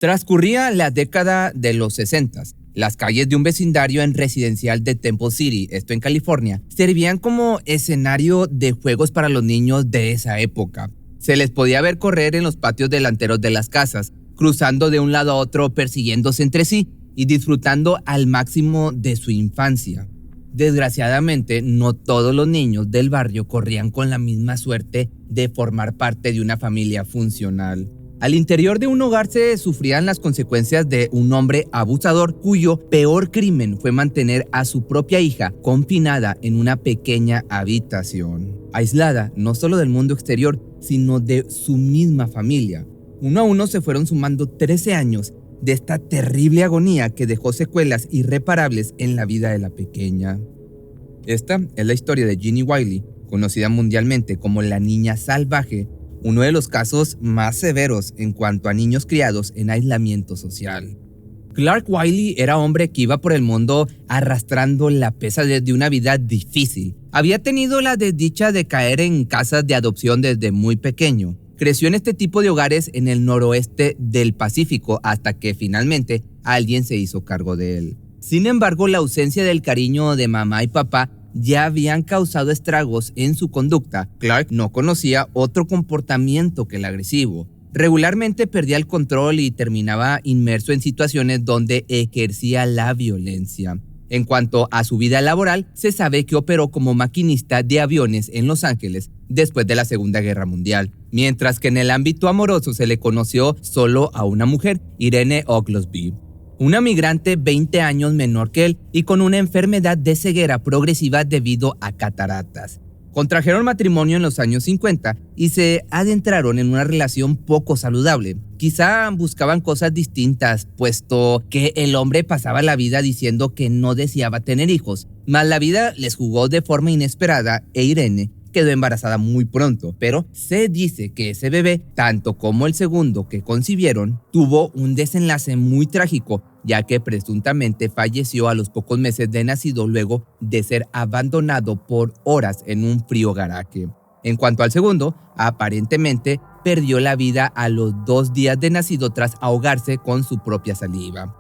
Transcurría la década de los 60. Las calles de un vecindario en residencial de Temple City, esto en California, servían como escenario de juegos para los niños de esa época. Se les podía ver correr en los patios delanteros de las casas, cruzando de un lado a otro, persiguiéndose entre sí y disfrutando al máximo de su infancia. Desgraciadamente, no todos los niños del barrio corrían con la misma suerte de formar parte de una familia funcional. Al interior de un hogar se sufrían las consecuencias de un hombre abusador cuyo peor crimen fue mantener a su propia hija confinada en una pequeña habitación, aislada no solo del mundo exterior, sino de su misma familia. Uno a uno se fueron sumando 13 años de esta terrible agonía que dejó secuelas irreparables en la vida de la pequeña. Esta es la historia de Ginny Wiley, conocida mundialmente como la niña salvaje, uno de los casos más severos en cuanto a niños criados en aislamiento social. Clark Wiley era hombre que iba por el mundo arrastrando la pesadez de una vida difícil. Había tenido la desdicha de caer en casas de adopción desde muy pequeño. Creció en este tipo de hogares en el noroeste del Pacífico hasta que finalmente alguien se hizo cargo de él. Sin embargo, la ausencia del cariño de mamá y papá ya habían causado estragos en su conducta. Clark no conocía otro comportamiento que el agresivo. Regularmente perdía el control y terminaba inmerso en situaciones donde ejercía la violencia. En cuanto a su vida laboral, se sabe que operó como maquinista de aviones en Los Ángeles después de la Segunda Guerra Mundial, mientras que en el ámbito amoroso se le conoció solo a una mujer, Irene Oglesby, una migrante 20 años menor que él y con una enfermedad de ceguera progresiva debido a cataratas. Contrajeron matrimonio en los años 50 y se adentraron en una relación poco saludable. Quizá buscaban cosas distintas, puesto que el hombre pasaba la vida diciendo que no deseaba tener hijos, mas la vida les jugó de forma inesperada e Irene quedó embarazada muy pronto, pero se dice que ese bebé, tanto como el segundo que concibieron, tuvo un desenlace muy trágico, ya que presuntamente falleció a los pocos meses de nacido luego de ser abandonado por horas en un frío garaje. En cuanto al segundo, aparentemente perdió la vida a los 2 días de nacido tras ahogarse con su propia saliva.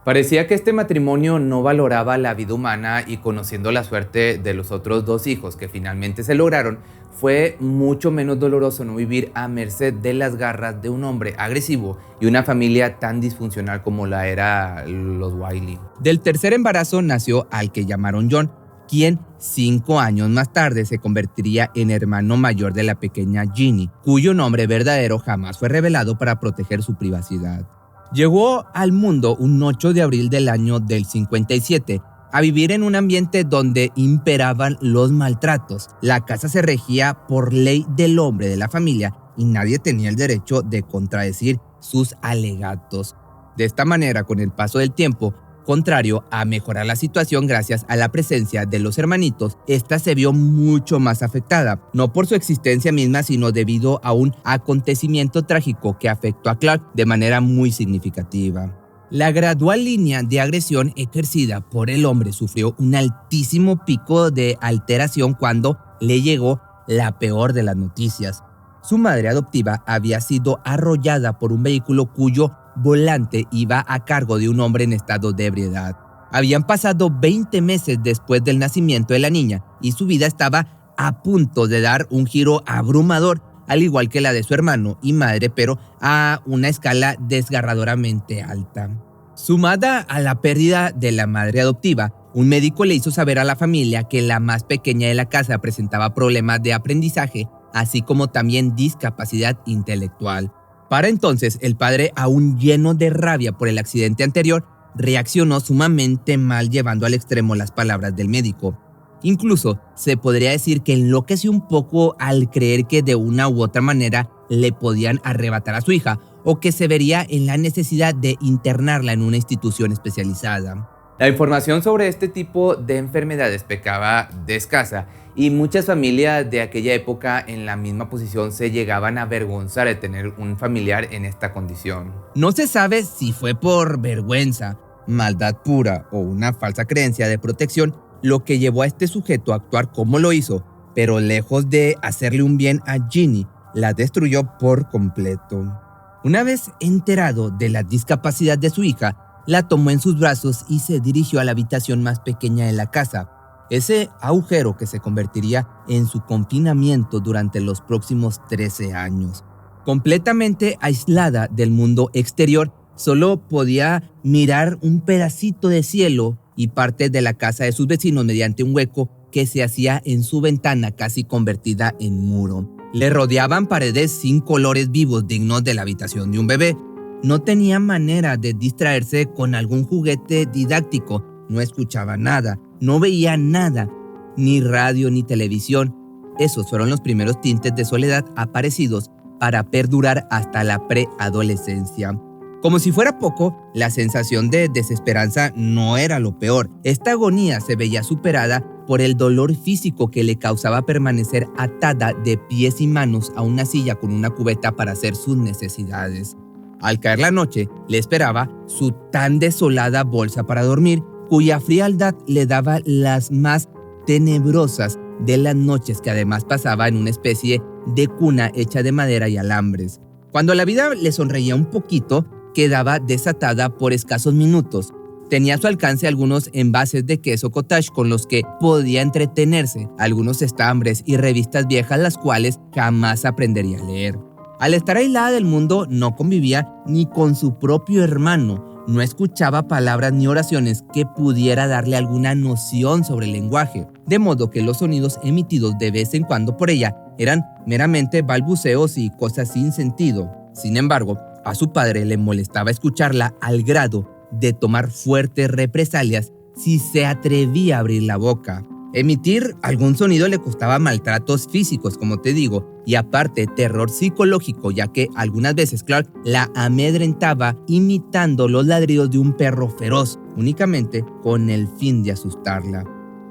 Parecía que este matrimonio no valoraba la vida humana y conociendo la suerte de los otros 2 hijos que finalmente se lograron, fue mucho menos doloroso no vivir a merced de las garras de un hombre agresivo y una familia tan disfuncional como la era los Wiley. Del tercer embarazo nació al que llamaron John, quien 5 años más tarde se convertiría en hermano mayor de la pequeña Ginny, cuyo nombre verdadero jamás fue revelado para proteger su privacidad. Llegó al mundo un 8 de abril del año del 57, a vivir en un ambiente donde imperaban los maltratos. La casa se regía por ley del hombre de la familia y nadie tenía el derecho de contradecir sus alegatos. De esta manera, con el paso del tiempo, contrario a mejorar la situación gracias a la presencia de los hermanitos, esta se vio mucho más afectada, no por su existencia misma, sino debido a un acontecimiento trágico que afectó a Clark de manera muy significativa. La gradual línea de agresión ejercida por el hombre sufrió un altísimo pico de alteración cuando le llegó la peor de las noticias. Su madre adoptiva había sido arrollada por un vehículo cuyo volante iba a cargo de un hombre en estado de ebriedad. Habían pasado 20 meses después del nacimiento de la niña y su vida estaba a punto de dar un giro abrumador, al igual que la de su hermano y madre, pero a una escala desgarradoramente alta. Sumada a la pérdida de la madre adoptiva, un médico le hizo saber a la familia que la más pequeña de la casa presentaba problemas de aprendizaje, así como también discapacidad intelectual. Para entonces, el padre, aún lleno de rabia por el accidente anterior, reaccionó sumamente mal llevando al extremo las palabras del médico. Incluso se podría decir que enloqueció un poco al creer que de una u otra manera le podían arrebatar a su hija o que se vería en la necesidad de internarla en una institución especializada. La información sobre este tipo de enfermedades pecaba de escasa y muchas familias de aquella época en la misma posición se llegaban a avergonzar de tener un familiar en esta condición. No se sabe si fue por vergüenza, maldad pura o una falsa creencia de protección lo que llevó a este sujeto a actuar como lo hizo, pero lejos de hacerle un bien a Ginny, la destruyó por completo. Una vez enterado de la discapacidad de su hija, la tomó en sus brazos y se dirigió a la habitación más pequeña de la casa, ese agujero que se convertiría en su confinamiento durante los próximos 13 años. Completamente aislada del mundo exterior, solo podía mirar un pedacito de cielo y parte de la casa de sus vecinos mediante un hueco que se hacía en su ventana casi convertida en muro. Le rodeaban paredes sin colores vivos dignos de la habitación de un bebé. No tenía manera de distraerse con algún juguete didáctico. No escuchaba nada, no veía nada, ni radio ni televisión. Esos fueron los primeros tintes de soledad aparecidos para perdurar hasta la preadolescencia. Como si fuera poco, la sensación de desesperanza no era lo peor. Esta agonía se veía superada por el dolor físico que le causaba permanecer atada de pies y manos a una silla con una cubeta para hacer sus necesidades. Al caer la noche, le esperaba su tan desolada bolsa para dormir, cuya frialdad le daba las más tenebrosas de las noches que además pasaba en una especie de cuna hecha de madera y alambres. Cuando la vida le sonreía un poquito, quedaba desatada por escasos minutos. Tenía a su alcance algunos envases de queso cottage con los que podía entretenerse, algunos estambres y revistas viejas las cuales jamás aprendería a leer. Al estar aislada del mundo, no convivía ni con su propio hermano, no escuchaba palabras ni oraciones que pudiera darle alguna noción sobre el lenguaje, de modo que los sonidos emitidos de vez en cuando por ella eran meramente balbuceos y cosas sin sentido. Sin embargo, a su padre le molestaba escucharla al grado de tomar fuertes represalias si se atrevía a abrir la boca. Emitir algún sonido le costaba maltratos físicos, como te digo, y aparte terror psicológico, ya que algunas veces Clark la amedrentaba imitando los ladridos de un perro feroz, únicamente con el fin de asustarla.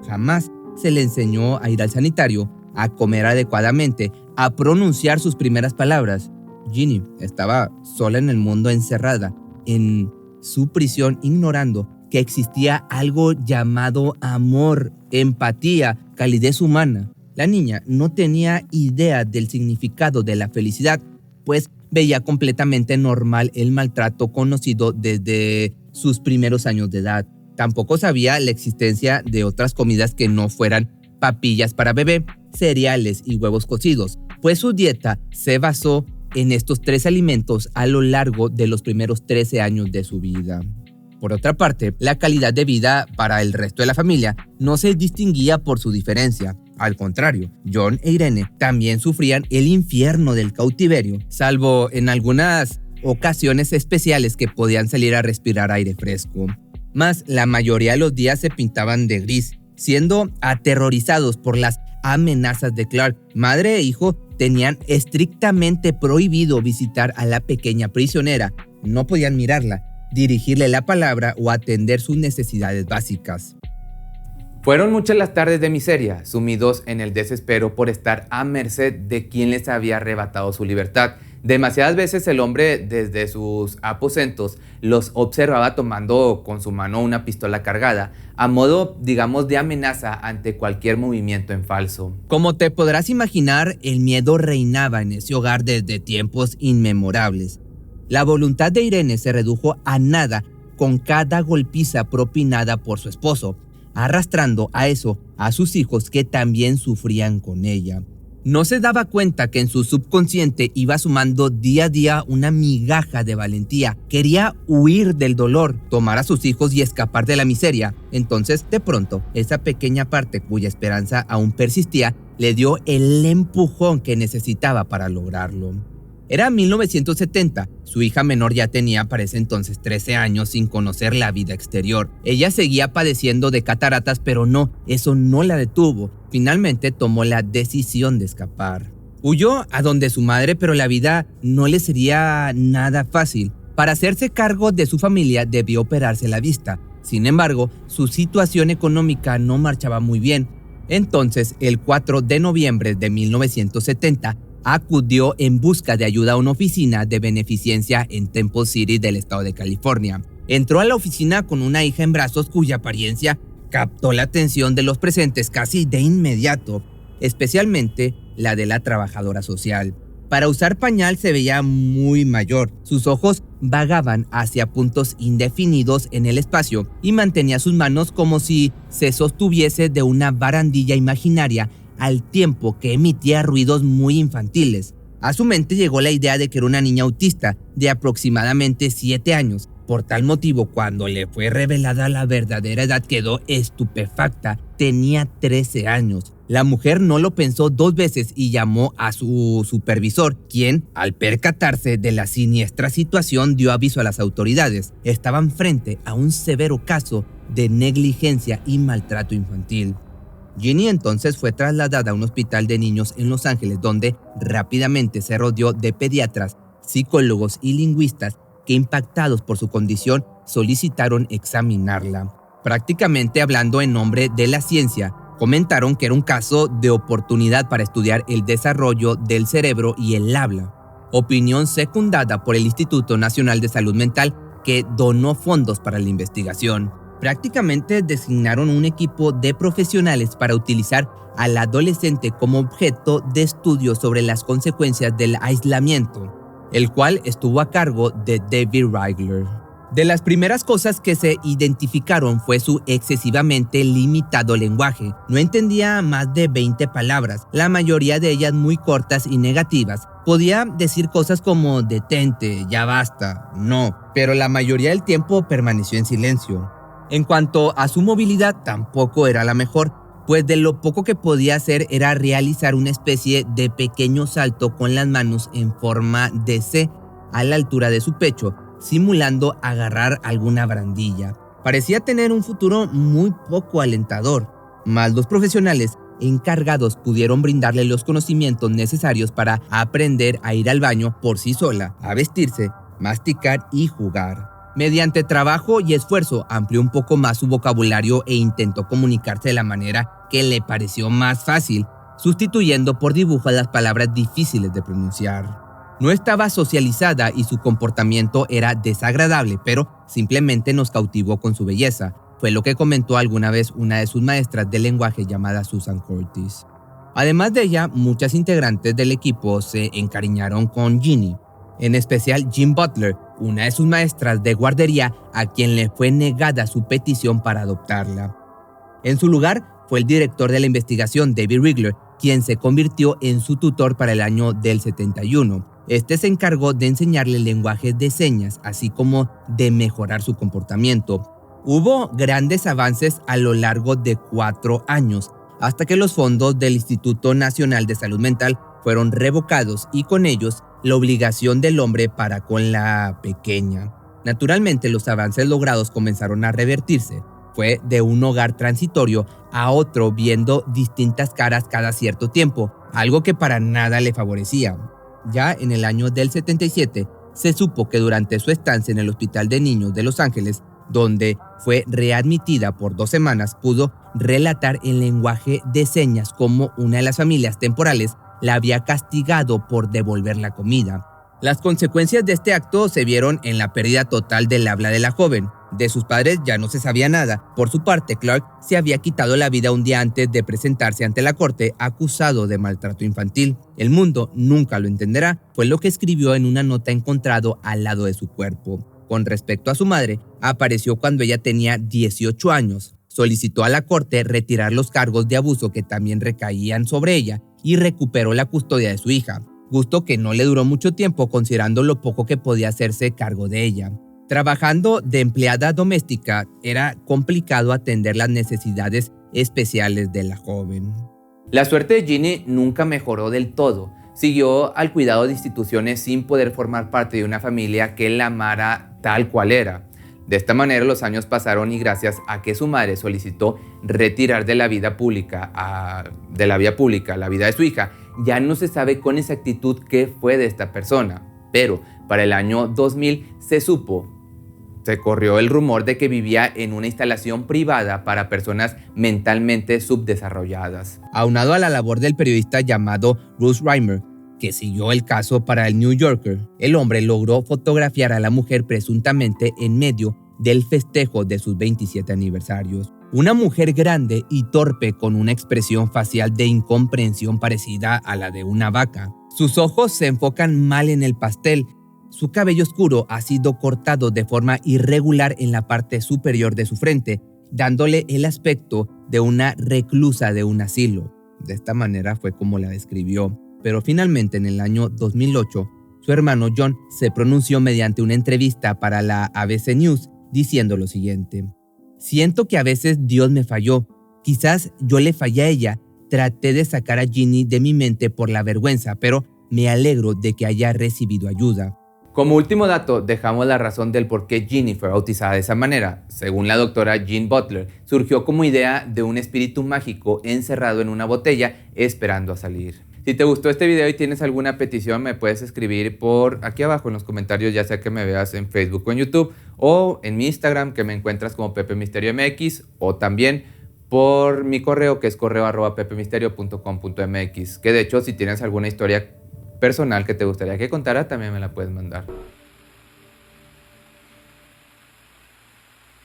Jamás se le enseñó a ir al sanitario, a comer adecuadamente, a pronunciar sus primeras palabras. Ginny estaba sola en el mundo, encerrada en su prisión, ignorando que existía algo llamado amor, empatía, calidez humana. La niña no tenía idea del significado de la felicidad, pues veía completamente normal el maltrato conocido desde sus primeros años de edad. Tampoco sabía la existencia de otras comidas que no fueran papillas para bebé, cereales y huevos cocidos, pues su dieta se basó en estos 3 alimentos a lo largo de los primeros 13 años de su vida. Por otra parte, la calidad de vida para el resto de la familia no se distinguía por su diferencia. Al contrario, John e Irene también sufrían el infierno del cautiverio, salvo en algunas ocasiones especiales que podían salir a respirar aire fresco. Mas la mayoría de los días se pintaban de gris, siendo aterrorizados por las amenazas de Clark. Madre e hijo tenían estrictamente prohibido visitar a la pequeña prisionera. No podían mirarla, dirigirle la palabra o atender sus necesidades básicas. Fueron muchas las tardes de miseria, sumidos en el desespero por estar a merced de quien les había arrebatado su libertad. Demasiadas veces el hombre desde sus aposentos los observaba tomando con su mano una pistola cargada, a modo, digamos, de amenaza ante cualquier movimiento en falso. Como te podrás imaginar, el miedo reinaba en ese hogar desde tiempos inmemorables. La voluntad de Irene se redujo a nada con cada golpiza propinada por su esposo, arrastrando a eso a sus hijos que también sufrían con ella. No se daba cuenta que en su subconsciente iba sumando día a día una migaja de valentía. Quería huir del dolor, tomar a sus hijos y escapar de la miseria. Entonces, de pronto, esa pequeña parte cuya esperanza aún persistía, le dio el empujón que necesitaba para lograrlo. Era 1970, su hija menor ya tenía para ese entonces 13 años sin conocer la vida exterior. Ella seguía padeciendo de cataratas, pero no, eso no la detuvo. Finalmente tomó la decisión de escapar. Huyó a donde su madre, pero la vida no le sería nada fácil. Para hacerse cargo de su familia debió operarse la vista. Sin embargo, su situación económica no marchaba muy bien. Entonces, el 4 de noviembre de 1970, acudió en busca de ayuda a una oficina de beneficencia en Temple City del estado de California. Entró a la oficina con una hija en brazos cuya apariencia captó la atención de los presentes casi de inmediato, especialmente la de la trabajadora social. Para usar pañal se veía muy mayor. Sus ojos vagaban hacia puntos indefinidos en el espacio y mantenía sus manos como si se sostuviese de una barandilla imaginaria al tiempo que emitía ruidos muy infantiles. A su mente llegó la idea de que era una niña autista de aproximadamente 7 años. Por tal motivo, cuando le fue revelada la verdadera edad, quedó estupefacta. Tenía 13 años. La mujer no lo pensó 2 veces y llamó a su supervisor, quien, al percatarse de la siniestra situación, dio aviso a las autoridades. Estaban frente a un severo caso de negligencia y maltrato infantil. Ginny entonces fue trasladada a un hospital de niños en Los Ángeles, donde rápidamente se rodeó de pediatras, psicólogos y lingüistas que, impactados por su condición, solicitaron examinarla. Prácticamente hablando en nombre de la ciencia, comentaron que era un caso de oportunidad para estudiar el desarrollo del cerebro y el habla. Opinión secundada por el Instituto Nacional de Salud Mental, que donó fondos para la investigación. Prácticamente designaron un equipo de profesionales para utilizar al adolescente como objeto de estudio sobre las consecuencias del aislamiento, el cual estuvo a cargo de David Rigler. De las primeras cosas que se identificaron fue su excesivamente limitado lenguaje. No entendía más de 20 palabras, la mayoría de ellas muy cortas y negativas. Podía decir cosas como detente, ya basta, no, pero la mayoría del tiempo permaneció en silencio. En cuanto a su movilidad, tampoco era la mejor, pues de lo poco que podía hacer era realizar una especie de pequeño salto con las manos en forma de C a la altura de su pecho, simulando agarrar alguna barandilla. Parecía tener un futuro muy poco alentador, mas los profesionales encargados pudieron brindarle los conocimientos necesarios para aprender a ir al baño por sí sola, a vestirse, masticar y jugar. Mediante trabajo y esfuerzo amplió un poco más su vocabulario e intentó comunicarse de la manera que le pareció más fácil, sustituyendo por dibujos las palabras difíciles de pronunciar. No estaba socializada y su comportamiento era desagradable, pero simplemente nos cautivó con su belleza. Fue lo que comentó alguna vez una de sus maestras de lenguaje llamada Susan Curtis. Además de ella, muchas integrantes del equipo se encariñaron con Ginny, en especial Jean Butler, una de sus maestras de guardería, a quien le fue negada su petición para adoptarla. En su lugar fue el director de la investigación, David Rigler, quien se convirtió en su tutor para el año del 71. Este se encargó de enseñarle lenguaje de señas, así como de mejorar su comportamiento. Hubo grandes avances a lo largo de 4 años, hasta que los fondos del Instituto Nacional de Salud Mental fueron revocados y con ellos la obligación del hombre para con la pequeña. Naturalmente, los avances logrados comenzaron a revertirse. Fue de un hogar transitorio a otro, viendo distintas caras cada cierto tiempo, algo que para nada le favorecía. Ya en el año del 77, se supo que durante su estancia en el Hospital de Niños de Los Ángeles, donde fue readmitida por 2 semanas, pudo relatar en lenguaje de señas cómo una de las familias temporales la había castigado por devolver la comida. Las consecuencias de este acto se vieron en la pérdida total del habla de la joven. De sus padres ya no se sabía nada. Por su parte, Clark se había quitado la vida un día antes de presentarse ante la corte acusado de maltrato infantil. El mundo nunca lo entenderá, fue lo que escribió en una nota encontrado al lado de su cuerpo. Con respecto a su madre, apareció cuando ella tenía 18 años. Solicitó a la corte retirar los cargos de abuso que también recaían sobre ella y recuperó la custodia de su hija, gusto que no le duró mucho tiempo considerando lo poco que podía hacerse cargo de ella. Trabajando de empleada doméstica, era complicado atender las necesidades especiales de la joven. La suerte de Ginny nunca mejoró del todo. Siguió al cuidado de instituciones sin poder formar parte de una familia que la amara tal cual era. De esta manera los años pasaron y gracias a que su madre solicitó retirar de la vida pública la vida de su hija, ya no se sabe con exactitud qué fue de esta persona. Pero para el año 2000 se corrió el rumor de que vivía en una instalación privada para personas mentalmente subdesarrolladas. Aunado a la labor del periodista llamado Bruce Reimer, que siguió el caso para el New Yorker, el hombre logró fotografiar a la mujer presuntamente en medio del festejo de sus 27 aniversarios. Una mujer grande y torpe con una expresión facial de incomprensión parecida a la de una vaca. Sus ojos se enfocan mal en el pastel. Su cabello oscuro ha sido cortado de forma irregular en la parte superior de su frente, dándole el aspecto de una reclusa de un asilo. De esta manera fue como la describió. Pero finalmente, en el año 2008, su hermano John se pronunció mediante una entrevista para la ABC News diciendo lo siguiente: siento que a veces Dios me falló. Quizás yo le fallé a ella. Traté de sacar a Ginny de mi mente por la vergüenza, pero me alegro de que haya recibido ayuda. Como último dato, dejamos la razón del por qué Ginny fue bautizada de esa manera. Según la doctora Jean Butler, surgió como idea de un espíritu mágico encerrado en una botella esperando a salir. Si te gustó este video y tienes alguna petición, me puedes escribir por aquí abajo en los comentarios, ya sea que me veas en Facebook o en YouTube, o en mi Instagram, que me encuentras como Pepe Misterio MX, o también por mi correo, que es correo@pepemisterio.com.mx, que de hecho, si tienes alguna historia personal que te gustaría que contara, también me la puedes mandar.